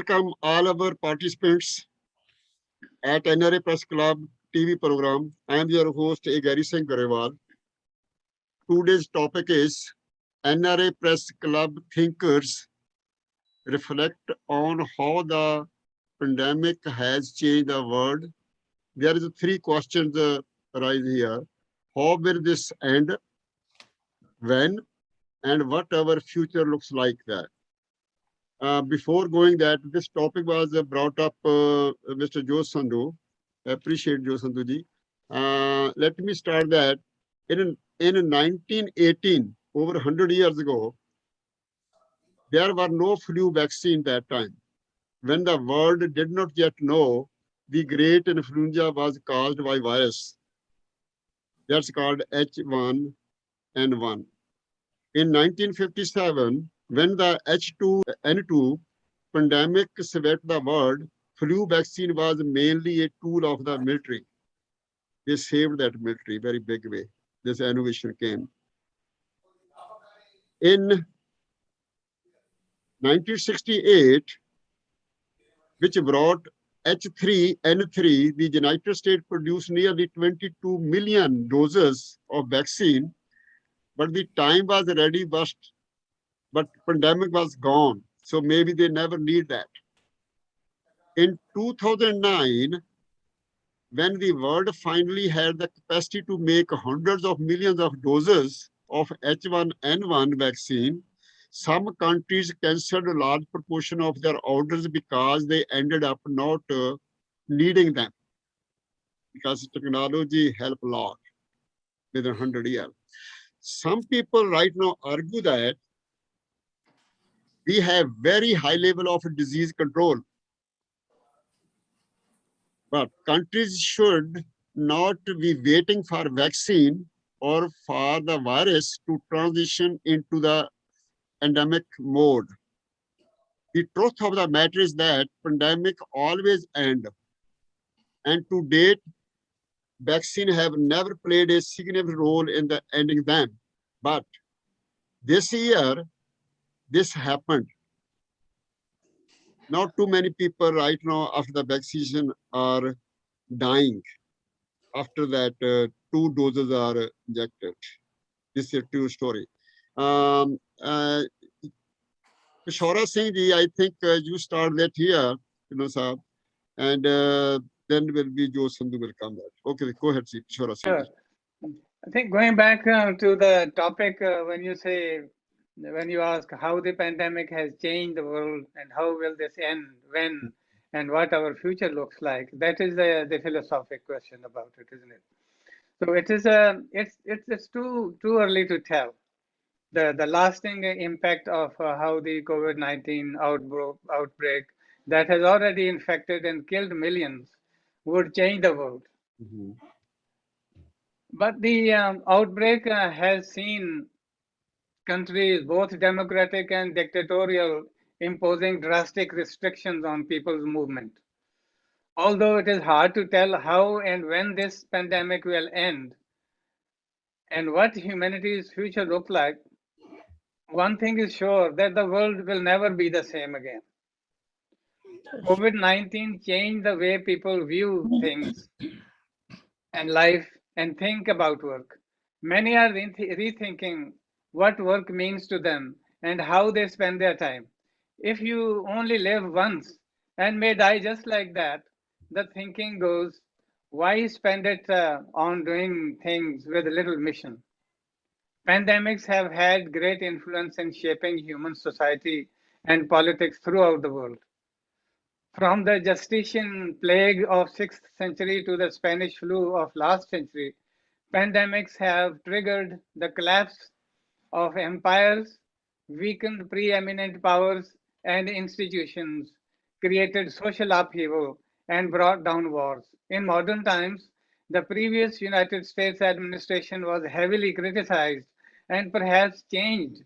welcome all our participants at NRA Press Club TV program. I am your host, Gary Singh Garewal. Today's topic is NRA Press Club thinkers reflect on how the pandemic has changed the world. There is three questions arise here. How will this end? When? And what our future looks like that. Before going that, this topic was brought up Mr. Joe Sandhu. I appreciate Joe Sandhu ji. Let me start that. In 1918, over 100 years ago, there were no flu vaccine that time. When the world did not yet know the great influenza was caused by virus. That's called H1N1. In 1957, when the H2N2 pandemic swept the world, flu vaccine was mainly a tool of the military. They saved that military very big way. This innovation came. In 1968, which brought H3N3, the United States produced nearly 22 million doses of vaccine, but the time was ready, but pandemic was gone. So maybe they never need that. In 2009, when the world finally had the capacity to make hundreds of millions of doses of H1N1 vaccine, some countries canceled a large proportion of their orders because they ended up not needing them, because technology helped a lot within 100 years. Some people right now argue that we have very high level of disease control, but countries should not be waiting for vaccine or for the virus to transition into the endemic mode. The truth of the matter is that pandemic always end, and to date, vaccine have never played a significant role in the ending them. But this year, this happened. Not too many people right now after the vaccination are dying. After that, 2 doses are injected. This is a true story. Um, uh, Kishora Singh ji, I think you start that here, sir, and then will be Joe Sandhu will come back. Okay, go ahead, Kishora Singh ji. I think going back to the topic, when you ask how the pandemic has changed the world and how will this end, when, and what our future looks like, that is the philosophic question about it, isn't it? So it is it's too early to tell the lasting impact of how the COVID-19 outbreak that has already infected and killed millions would change the world. Mm-hmm. But the outbreak has seen countries, both democratic and dictatorial, imposing drastic restrictions on people's movement. Although it is hard to tell how and when this pandemic will end and what humanity's future looks like, one thing is sure that the world will never be the same again. COVID-19 changed the way people view things and life and think about work. Many are rethinking what work means to them and how they spend their time. If you only live once and may die just like that, the thinking goes, why spend it on doing things with little mission? Pandemics have had great influence in shaping human society and politics throughout the world. From the Justinian plague of 6th century to the Spanish flu of last century, pandemics have triggered the collapse of empires, weakened preeminent powers and institutions, created social upheaval, and brought down wars. In modern times, the previous United States administration was heavily criticized and perhaps changed,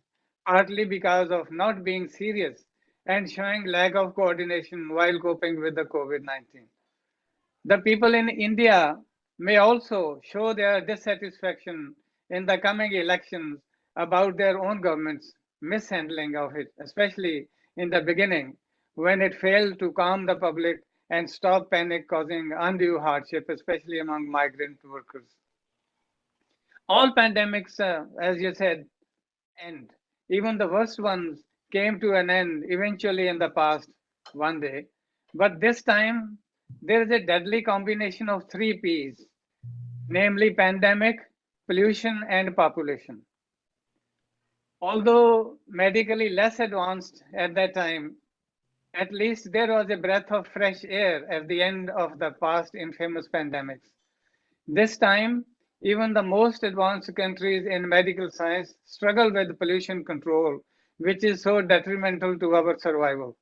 partly because of not being serious and showing lack of coordination while coping with the COVID-19. The people in India may also show their dissatisfaction in the coming elections about their own government's mishandling of it, especially in the beginning when it failed to calm the public and stop panic causing undue hardship, especially among migrant workers. All pandemics, as you said, end. Even the worst ones came to an end eventually in the past one day. But this time, there is a deadly combination of three P's, namely pandemic, pollution, and population. Although medically less advanced at that time, at least there was a breath of fresh air at the end of the past infamous pandemics. This time, even the most advanced countries in medical science struggle with pollution control, which is so detrimental to our survival.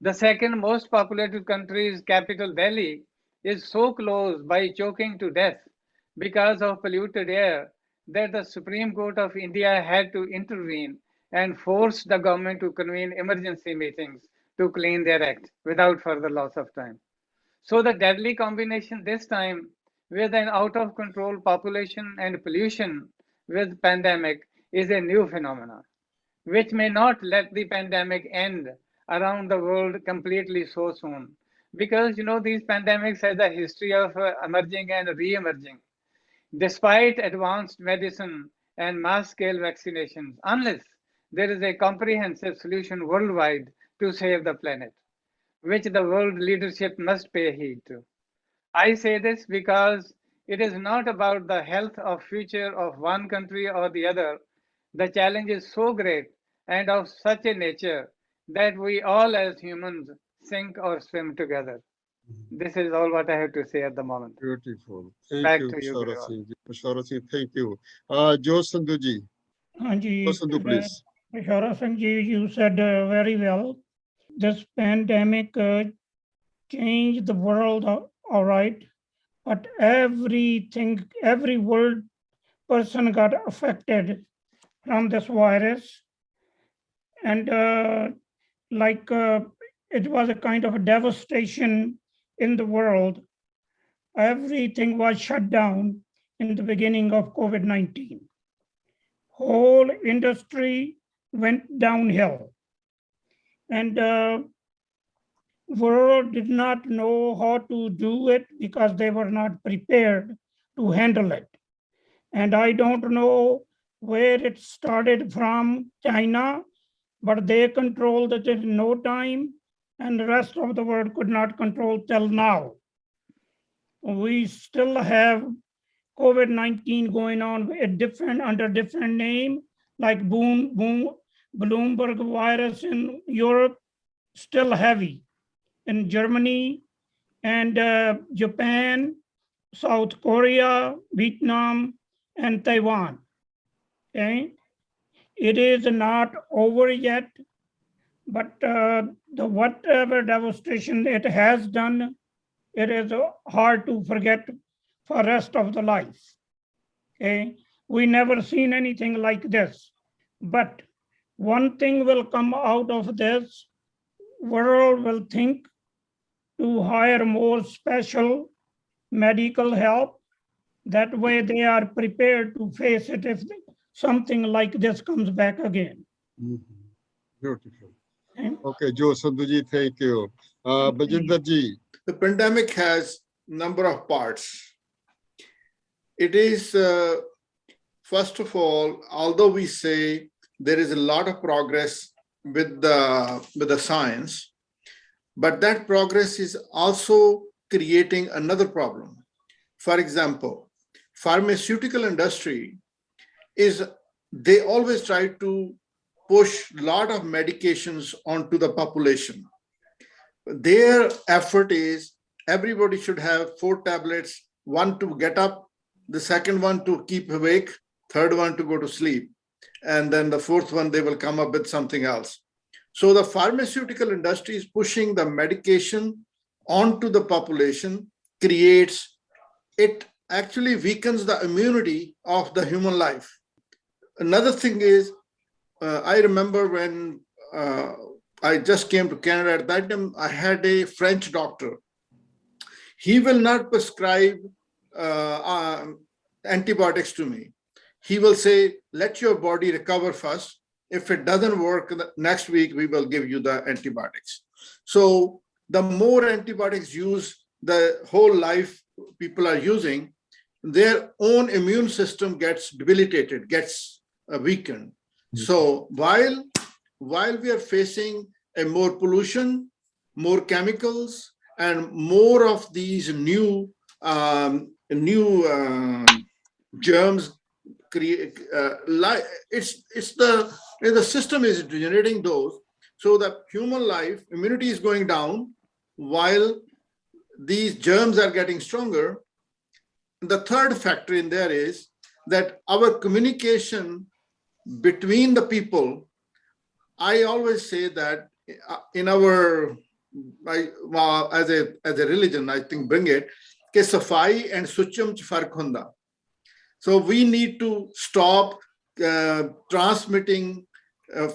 The second most populated country's capital, Delhi, is so close by choking to death because of polluted air that the Supreme Court of India had to intervene and force the government to convene emergency meetings to clean their act without further loss of time. So the deadly combination this time with an out of control population and pollution with pandemic is a new phenomenon, which may not let the pandemic end around the world completely so soon. Because these pandemics have a history of emerging and re-emerging despite advanced medicine and mass scale vaccinations, unless there is a comprehensive solution worldwide to save the planet, which the world leadership must pay heed to. I say this because it is not about the health or future of one country or the other. The challenge is so great and of such a nature that we all as humans sink or swim together. This is all what I have to say at the moment. Beautiful. Thank Back you, to you, Bashara Gurewal. Singh. Bashara Singh, thank you. Joe Sandhu ji. Joe Anji, Sandhu, please. Shara Singh ji, you said very well. This pandemic changed the world, all right, but everything, every world person got affected from this virus, and like it was a kind of a devastation in the world. Everything was shut down in the beginning of COVID-19. Whole industry went downhill, and world did not know how to do it because they were not prepared to handle it. And I don't know where it started from China, but they controlled it in no time, and the rest of the world could not control till now. We still have COVID-19 going on under different name, like Bloomberg virus in Europe, still heavy. In Germany and Japan, South Korea, Vietnam, and Taiwan. Okay, it is not over yet, but the whatever devastation it has done, it is hard to forget for rest of the life. Okay, we never seen anything like this, but one thing will come out of this: world will think to hire more special medical help. That way they are prepared to face it if something like this comes back again. Beautiful. Okay. Okay, Joe Sandhu ji, thank you. Bajinder ji. The pandemic has number of parts. It is, first of all, although we say there is a lot of progress with the science, but that progress is also creating another problem. For example, pharmaceutical industry they always try to push a lot of medications onto the population. Their effort is everybody should have 4 tablets, one to get up, the second one to keep awake, third one to go to sleep, and then the fourth one they will come up with something else. So the pharmaceutical industry is pushing the medication onto the population, it actually weakens the immunity of the human life. Another thing is, I remember when I just came to Canada, at that time I had a French doctor. He will not prescribe antibiotics to me. He will say, let your body recover first. If it doesn't work, next week we will give you the antibiotics. So the more antibiotics used, the whole life people are using, their own immune system gets debilitated, gets weakened. So while we are facing a more pollution, more chemicals, and more of these new germs create, it's the system is generating those, so that human life immunity is going down while these germs are getting stronger. The third factor in there is that our communication between the people, I always say that in our, as a religion, I think bring it, ke safai and sucham ch fark hunda. So we need to stop transmitting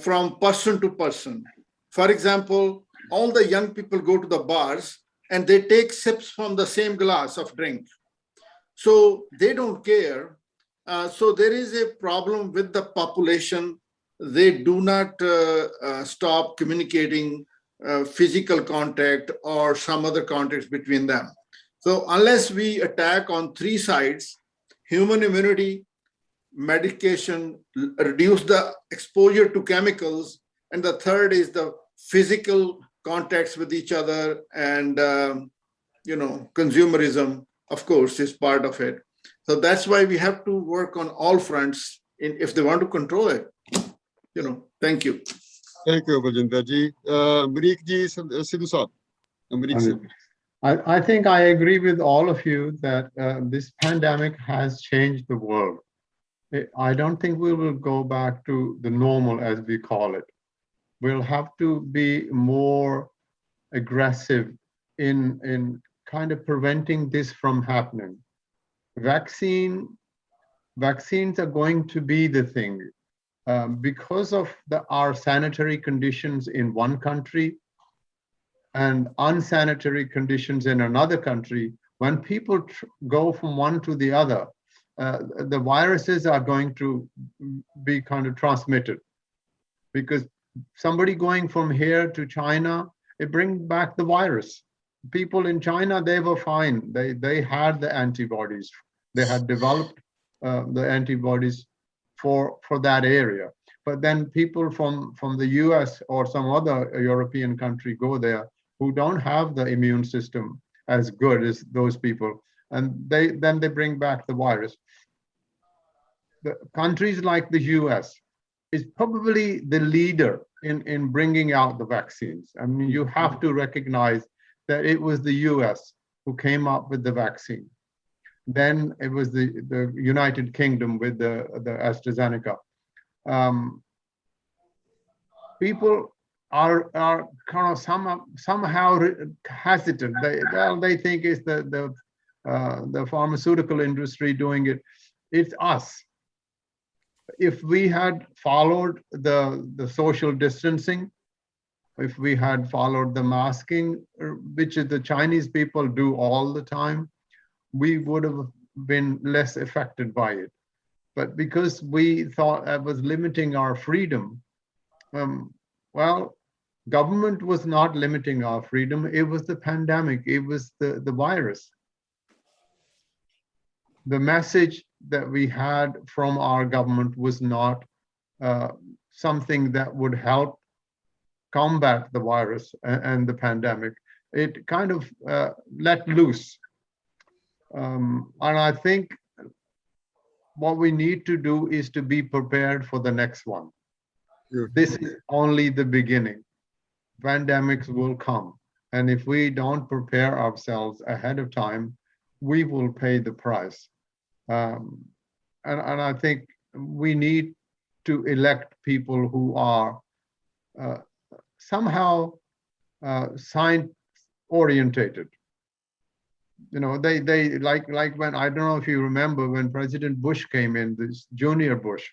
from person to person. For example, all the young people go to the bars and they take sips from the same glass of drink. So they don't care. So there is a problem with the population. They do not stop communicating physical contact or some other context between them. So unless we attack on three sides, human immunity, medication, reduce the exposure to chemicals, and the third is the physical contacts with each other, and consumerism, of course, is part of it. So that's why we have to work on all fronts if they want to control it. Thank you. Thank you, Baljinder ji. Amrik ji, Sidhu Saab. Amrik sir. I think I agree with all of you that this pandemic has changed the world. I don't think we will go back to the normal, as we call it. We'll have to be more aggressive in kind of preventing this from happening. Vaccines are going to be the thing. Because of our sanitary conditions in one country and unsanitary conditions in another country, when people go from one to the other, the viruses are going to be kind of transmitted. Because somebody going from here to China, it brings back the virus. People in China, they were fine. They had the antibodies. They had developed the antibodies for that area. But then people from the US or some other European country go there who don't have the immune system as good as those people, and then they bring back the virus. The countries like the US is probably the leader in bringing out the vaccines. I mean, you have to recognize that it was the US who came up with the vaccine. Then it was the United Kingdom with the AstraZeneca. People are kind of somehow hesitant. They think it's the pharmaceutical industry doing it. It's us. If we had followed the social distancing, if we had followed the masking, which the Chinese people do all the time, we would have been less affected by it. But because we thought that was limiting our freedom, well, government was not limiting our freedom. It was the pandemic. It was the virus. The message that we had from our government was not something that would help combat the virus and the pandemic. It kind of let loose. And I think what we need to do is to be prepared for the next one. This is only the beginning. Pandemics will come. And if we don't prepare ourselves ahead of time, we will pay the price. And I think we need to elect people who are somehow science orientated. They like when, I don't know if you remember, when President Bush came in, this junior Bush,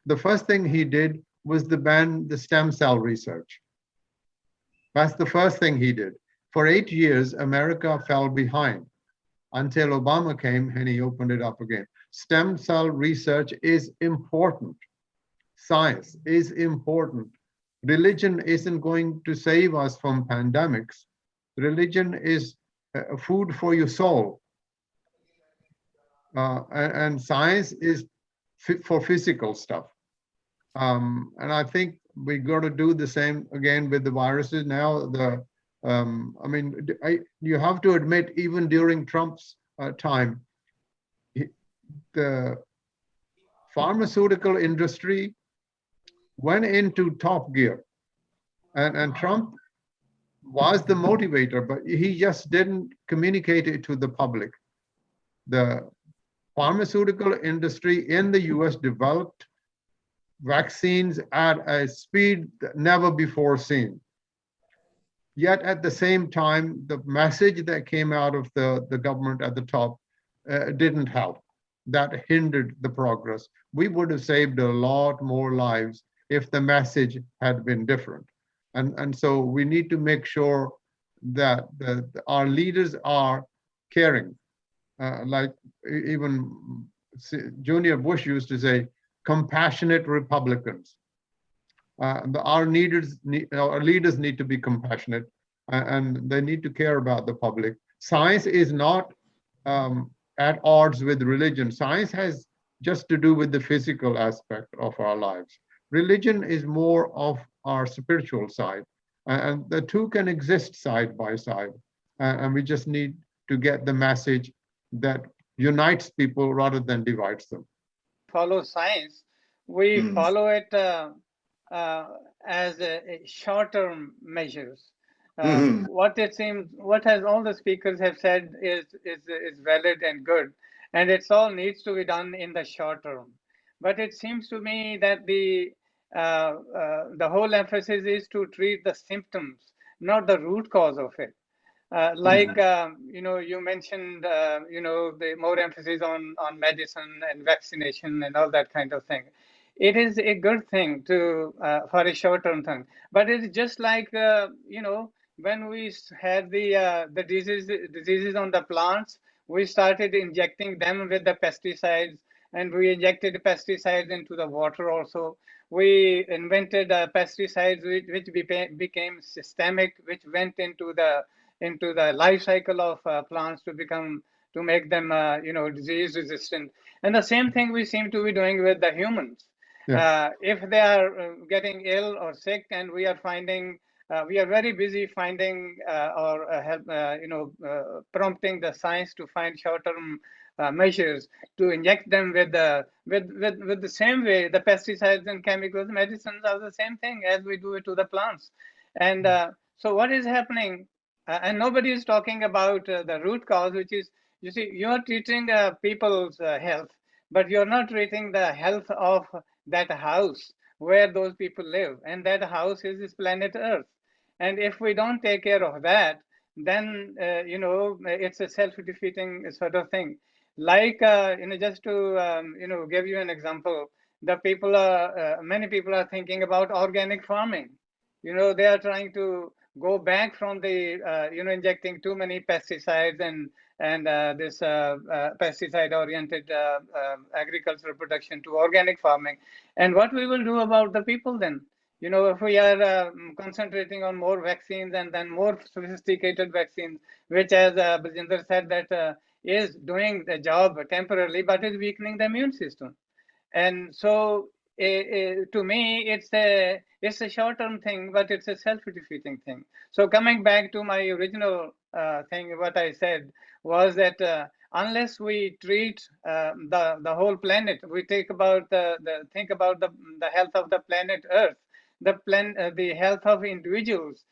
the first thing he did was to ban the stem cell research. That's the first thing he did. For 8 years, America fell behind until Obama came and he opened it up again. Stem cell research is important. science is important. Religion isn't going to save us from pandemics. Religion is food for your soul. And science is for physical stuff. And I think we got to do the same again with the viruses now. I mean, you have to admit, even during Trump's time, the pharmaceutical industry went into top gear, and Trump was the motivator, but he just didn't communicate it to the public. The pharmaceutical industry in the US developed vaccines at a speed never before seen. Yet at the same time, the message that came out of the government at the top didn't help. That hindered the progress. We would have saved a lot more lives if the message had been different. And so we need to make sure that our leaders are caring. Like even Junior Bush used to say, compassionate Republicans. Our leaders need to be compassionate, and they need to care about the public. Science is not at odds with religion. Science has just to do with the physical aspect of our lives. Religion is more of our spiritual side, and the two can exist side by side. And we just need to get the message that unites people rather than divides them. Follow science, we follow it uh, as short-term measures. What it seems, what has all the speakers have said is valid and good, and it's all needs to be done in the short term. But it seems to me that the whole emphasis is to treat the symptoms, not the root cause of it. You mentioned, the more emphasis on medicine and vaccination and all that kind of thing. It is a good thing to for a short-term thing, but it's just like when we had the diseases on the plants, we started injecting them with the pesticides, and we injected pesticides into the water also. We invented pesticides which became systemic, which went into the life cycle of plants to make them disease resistant. And the same thing we seem to be doing with the humans. If they are getting ill or sick, and we are finding we are very busy finding or help prompting the science to find short-term measures to inject them with the same way the pesticides and chemicals medicines are the same thing as we do it to the plants. And so what is happening, and nobody is talking about the root cause, which is, you see, you're treating people's health, but you're not treating the health of that house where those people live, and that house is this planet Earth. And if we don't take care of that, then it's a self-defeating sort of thing. Like just to give you an example, many people are thinking about organic farming. They are trying to go back from the injecting too many pesticides and this pesticide oriented agricultural production to organic farming. And what we will do about the people then? If we are concentrating on more vaccines and then more sophisticated vaccines, which, as Brajinder said, that is doing the job temporarily, but is weakening the immune system. And so to me, it's a short-term thing, but it's a self-defeating thing. So coming back to my original thing, what I said was that unless we treat the whole planet, we think about the health of the planet Earth, the health of individuals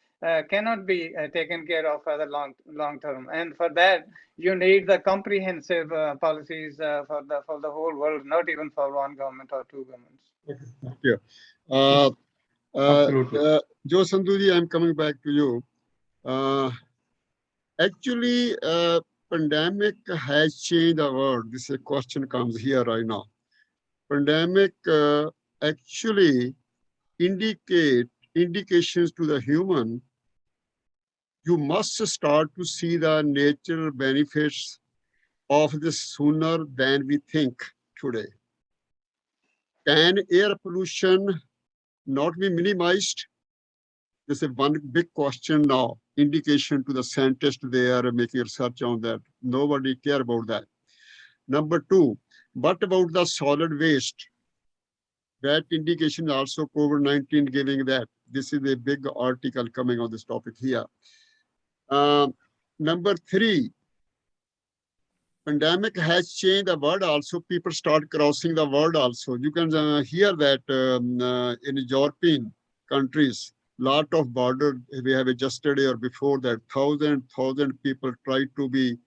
cannot be taken care of for the long term. And for that, you need the comprehensive policies for the whole world, not even for one government or two governments. Thank you. Absolutely. Joe Sandhuji, I'm coming back to you. Actually, pandemic has changed the world. This question comes here right now. Pandemic actually indications to the human. You must start to see the natural benefits of this sooner than we think today. Can air pollution not be minimized? This is one big question now. Indication to the scientists, they are making research on that. Nobody care about that. Number two, what about the solid waste? That indication also COVID-19 giving that. This is a big article coming on this topic here. Number three, pandemic has changed the world also. People start crossing the world also. You can hear that in European countries, lot of border we have yesterday or before that, thousand people try to be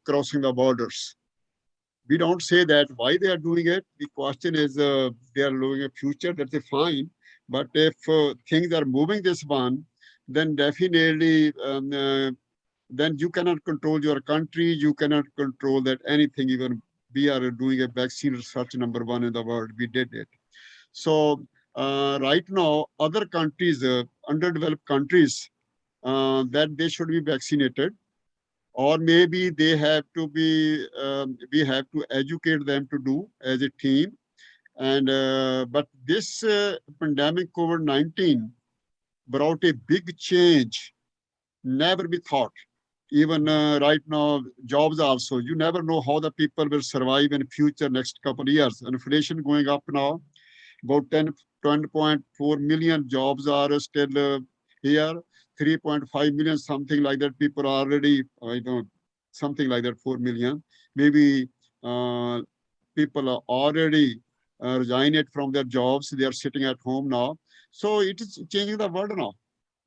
crossing the borders. We don't say that why they are doing it. The question is they are looking a future, that's fine. But if things are moving this one, then definitely then you cannot control your country. You cannot control that anything. Even we are doing a vaccine research number one in the world. We did it. So right now, other countries, underdeveloped countries, that they should be vaccinated, or maybe they have to be. We have to educate them to do as a team. And but this pandemic COVID-19 brought a big change, never be thought. Even right now, jobs also, you never know how the people will survive in future next couple of years. Inflation going up now, about 10.4 million jobs are still here, 3.5 million, something like that. People are already, I know, something like that, 4 million. Maybe people are already resigned from their jobs. They are sitting at home now. So it is changing the world now.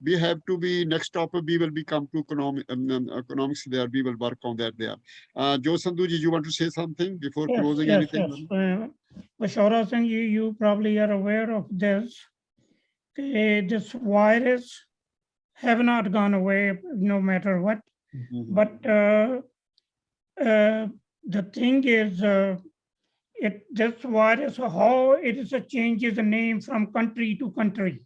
We have to be next topic. We will become to economics there. We will work on that there. Joe Sandhuji, you want to say something before closing anything? Yes. Bashara Singh, you probably are aware of this. This virus have not gone away no matter what. Mm-hmm. But the thing is, this virus, how it is changes the name from country to country.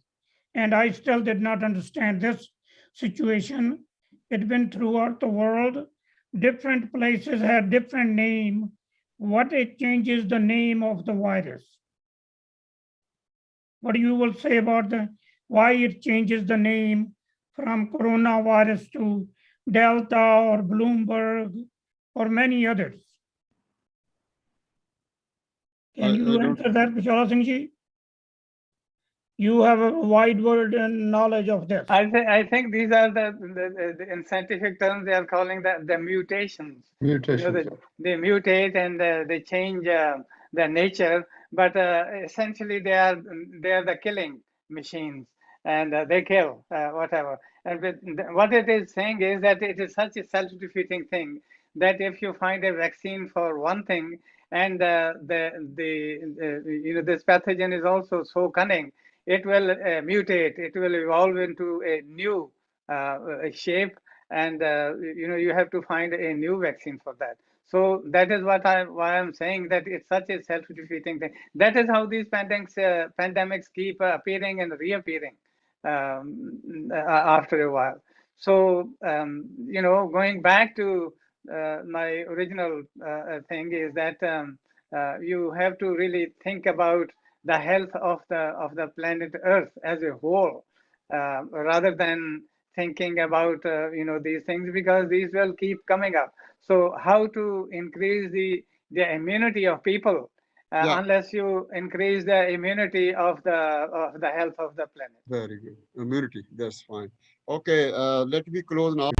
And I still did not understand this situation. It's been throughout the world. Different places have different name. What it changes the name of the virus? What you will say about why it changes the name from coronavirus to Delta or Bloomberg or many others? Can you answer that, Bishara Singh ji? You have a wide world and knowledge of this. I think these are in scientific terms they are calling the mutations. Mutations. You know, they mutate and they change their nature, but essentially they are the killing machines, and they kill whatever. And what it is saying is that it is such a self-defeating thing that if you find a vaccine for one thing, and this pathogen is also so cunning, it will mutate, it will evolve into a new shape, and you have to find a new vaccine for that. So that is why I'm saying that it's such a self-defeating thing. That is how these pandemics keep appearing and reappearing after a while. So going back to my original thing is that you have to really think about the health of the planet Earth as a whole, rather than thinking about these things, because these will keep coming up. So how to increase the immunity of people unless you increase the immunity of the health of the planet? Very good. Immunity, that's fine. Okay, let me close now.